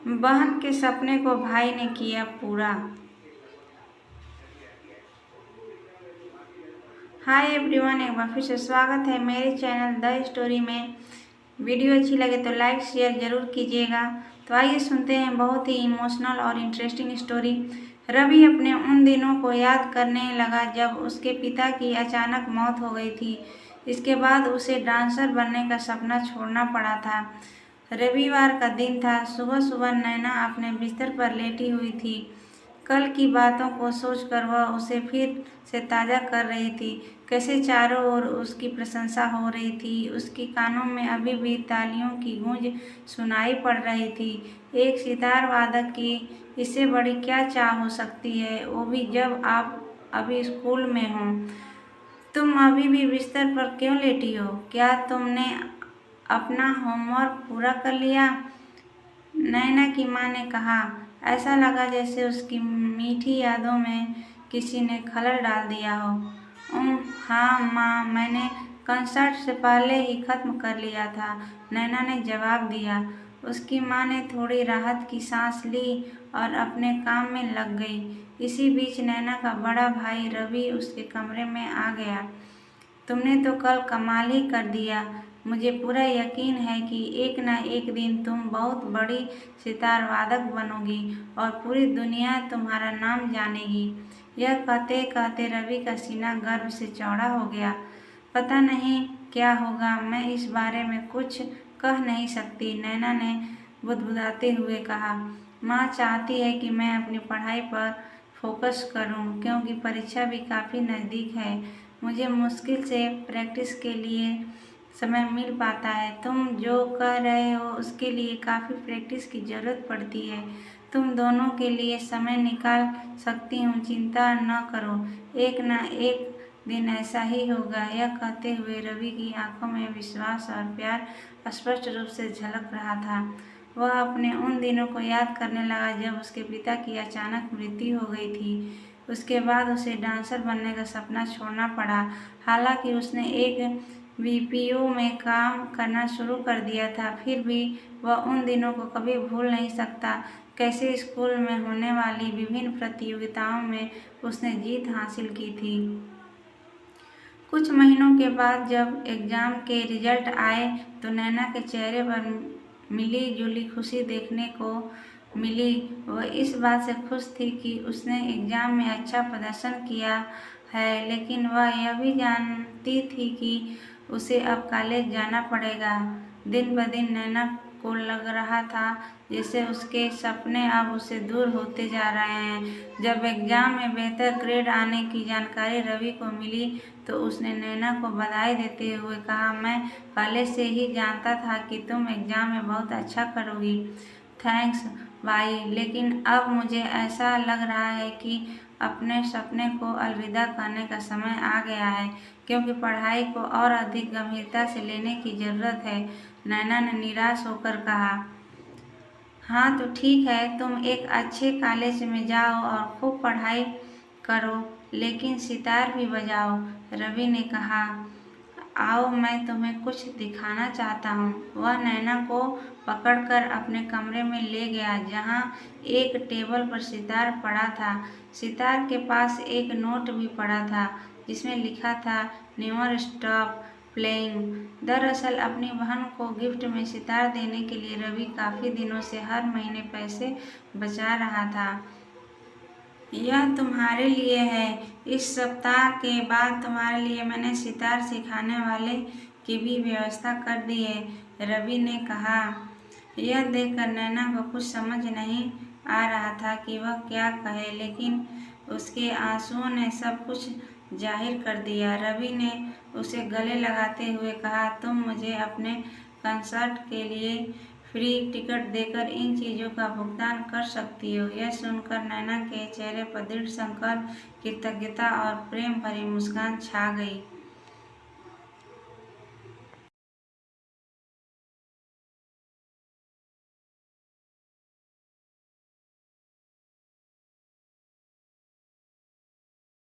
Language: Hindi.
बहन के सपने को भाई ने किया पूरा। हाय एवरीवन, एक बार फिर से स्वागत है मेरे चैनल द स्टोरी में। वीडियो अच्छी लगे तो लाइक शेयर ज़रूर कीजिएगा। तो आइए सुनते हैं बहुत ही इमोशनल और इंटरेस्टिंग स्टोरी। रवि अपने उन दिनों को याद करने लगा जब उसके पिता की अचानक मौत हो गई थी। इसके बाद उसे डांसर बनने का सपना छोड़ना पड़ा था। रविवार का दिन था। सुबह सुबह नैना अपने बिस्तर पर लेटी हुई थी। कल की बातों को सोचकर वह उसे फिर से ताज़ा कर रही थी। कैसे चारों ओर उसकी प्रशंसा हो रही थी। उसकी कानों में अभी भी तालियों की गूंज सुनाई पड़ रही थी। एक सितार वादक की इससे बड़ी क्या चाह हो सकती है, वो भी जब आप अभी स्कूल में हो। तुम अभी भी बिस्तर पर क्यों लेटी हो? क्या तुमने अपना होमवर्क पूरा कर लिया? नैना की माँ ने कहा। ऐसा लगा जैसे उसकी मीठी यादों में किसी ने खलल डाल दिया हो। हाँ माँ, मैंने कंसर्ट से पहले ही खत्म कर लिया था, नैना ने जवाब दिया। उसकी माँ ने थोड़ी राहत की सांस ली और अपने काम में लग गई। इसी बीच नैना का बड़ा भाई रवि उसके कमरे में आ गया। तुमने तो कल कमाल ही कर दिया। मुझे पूरा यकीन है कि एक न एक दिन तुम बहुत बड़ी सितार वादक बनोगी और पूरी दुनिया तुम्हारा नाम जानेगी। यह कहते कहते रवि का सीना गर्व से चौड़ा हो गया। पता नहीं क्या होगा, मैं इस बारे में कुछ कह नहीं सकती, नैना ने बुदबुदाते हुए कहा। माँ चाहती है कि मैं अपनी पढ़ाई पर फोकस करूं, क्योंकि परीक्षा भी काफ़ी नज़दीक है। मुझे मुश्किल से प्रैक्टिस के लिए समय मिल पाता है। तुम जो कह रहे हो उसके लिए काफ़ी प्रैक्टिस की ज़रूरत पड़ती है। तुम दोनों के लिए समय निकाल सकती हूँ, चिंता न करो। एक न एक दिन ऐसा ही होगा। यह कहते हुए रवि की आंखों में विश्वास और प्यार स्पष्ट रूप से झलक रहा था। वह अपने उन दिनों को याद करने लगा जब उसके पिता की अचानक मृत्यु हो गई थी। उसके बाद उसे डांसर बनने का सपना छोड़ना पड़ा। हालांकि उसने एक बीपीओ में काम करना शुरू कर दिया था, फिर भी वह उन दिनों को कभी भूल नहीं सकता। कैसे स्कूल में होने वाली विभिन्न प्रतियोगिताओं में उसने जीत हासिल की थी। कुछ महीनों के बाद जब एग्ज़ाम के रिजल्ट आए तो नैना के चेहरे पर मिली जुली खुशी देखने को मिली। वह इस बात से खुश थी कि उसने एग्ज़ाम में अच्छा प्रदर्शन किया है, लेकिन वह यह भी जानती थी कि उसे अब कॉलेज जाना पड़ेगा। दिन ब दिन नैना को लग रहा था जैसे उसके सपने अब उससे दूर होते जा रहे हैं। जब एग्ज़ाम में बेहतर ग्रेड आने की जानकारी रवि को मिली तो उसने नैना को बधाई देते हुए कहा, मैं पहले से ही जानता था कि तुम एग्ज़ाम में बहुत अच्छा करोगी। थैंक्स भाई, लेकिन अब मुझे ऐसा लग रहा है कि अपने सपने को अलविदा कहने का समय आ गया है, क्योंकि पढ़ाई को और अधिक गंभीरता से लेने की ज़रूरत है, नैना ने निराश होकर कहा। हाँ तो ठीक है, तुम एक अच्छे कॉलेज में जाओ और खूब पढ़ाई करो, लेकिन सितार भी बजाओ, रवि ने कहा। आओ, मैं तुम्हें कुछ दिखाना चाहता हूँ। वह नैना को पकड़कर अपने कमरे में ले गया, जहाँ एक टेबल पर सितार पड़ा था। सितार के पास एक नोट भी पड़ा था जिसमें लिखा था, नेवर स्टॉप प्लेइंग। दरअसल अपनी बहन को गिफ्ट में सितार देने के लिए रवि काफ़ी दिनों से हर महीने पैसे बचा रहा था। यह तुम्हारे लिए है। इस सप्ताह के बाद तुम्हारे लिए मैंने सितार सिखाने वाले की भी व्यवस्था कर दी है, रवि ने कहा। यह देखकर नैना को कुछ समझ नहीं आ रहा था कि वह क्या कहे, लेकिन उसके आंसुओं ने सब कुछ जाहिर कर दिया। रवि ने उसे गले लगाते हुए कहा, तुम मुझे अपने कंसर्ट के लिए फ्री टिकट देकर इन चीज़ों का भुगतान कर सकती हो। यह सुनकर नैना के चेहरे पर दृढ़ संकल्प, कृतज्ञता और प्रेम भरी मुस्कान छा गई।